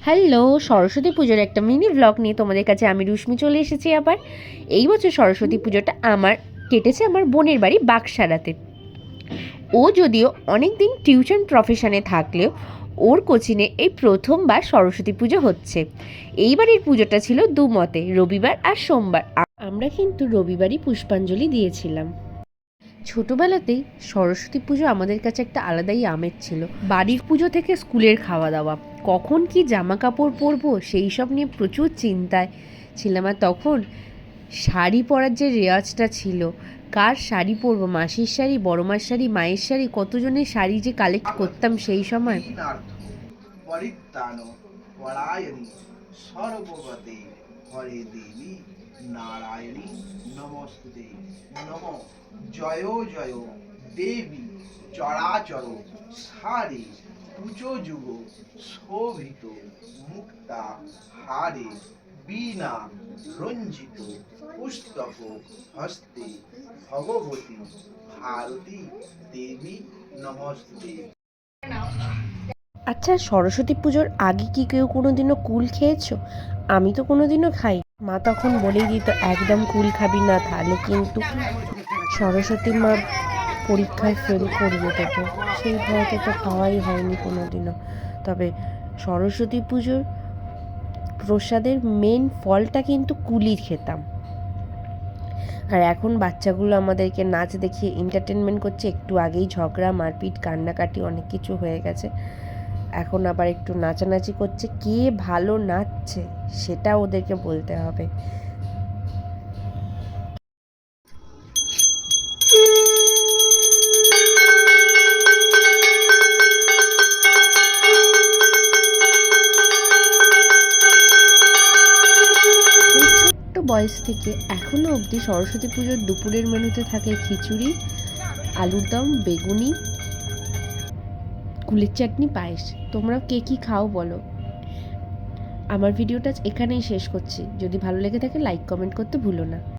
Hello, Saraswati পুজোর একটা mini blog নিয়ে তোমাদের কাছে আমি রুশ্মি চলে এসেছি আবার। এই বছর সরস্বতী পুজোটা আমার কেটেছে আমার বোনের বাড়ি বাকসারাতে। ও যদিও অনেক দিন টিউশন প্রফেশনে থাকলেও ওর কোচিনে এই প্রথমবার সরস্বতী পুজো হচ্ছে। এইবারের পুজোটা ছিল দুমতে, রবিবার আর সোমবার। আমরা কিন্তু রবিবারই পুষ্পাঞ্জলি দিয়েছিলাম। ছোটবেলাতেই সরস্বতী পুজো আমাদের কাছে একটা আলাদাই আমেজ ছিল। বাড়ির পুজো থেকে স্কুলের খাওয়া দাওয়া, কখন কি জামা কাপড় পরবো সেই সব নিয়ে প্রচুর চিন্তায় ছিলাম। আর তখন শাড়ি পরার যে রেওয়াজটা ছিল, কার শাড়ি পরবো, মাসির শাড়ি, বড় মার শাড়ি, মায়ের শাড়ি, কতজনের শাড়ি যে কালেক্ট করতাম সেই সময়। পরিত্রাণ পরায়ণী সর্বগতে হরে দেবী নারায়ণী নমস্তুতে। নম জয় জয় দেবী চরাচর সারে কুচো যুগ শোভিত মুক্তা হারে বীণা রঞ্জিত পুস্তক হস্তে ভগবতী ভারতী দেবী নমস্তুতে। আচ্ছা, সরস্বতী পুজোর আগে কি কেউ কোনোদিনও কুল খেয়েছো? আমি তো কোনোদিনও খাই। মা তখন বলেই দিত একদম কুল খাবি না, তাহলে কিন্তু সরস্বতী মা পরীক্ষায় ফেল করিয়ে দেবে। সেই ভয়তে তো খাওয়াই হয়নি কোনোদিনও। তবে সরস্বতী পুজোর প্রসাদের মেন ফলটা কিন্তু কুলই খেতাম। আর এখন বাচ্চাগুলো আমাদেরকে নাচ দেখিয়ে এন্টারটেনমেন্ট করছে। একটু আগেই ঝগড়া, মারপিট, কান্নাকাটি অনেক কিছু হয়ে গেছে। এখন আবার একটু নাচানাচি করছে। কে ভালো নাচছে সেটা ওদেরকে বলতে হবে। ছোট্ট বয়স থেকে এখনো অবধি সরস্বতী পুজোর দুপুরের মেনুতে থাকে খিচুড়ি, আলুর দম, বেগুনি, কুলের চাটনি, পায়েস। তোমরা কে কী খাও বলো। আমার ভিডিওটা এখানেই শেষ করছি। যদি ভালো লেগে থাকে লাইক কমেন্ট করতে ভুলো না।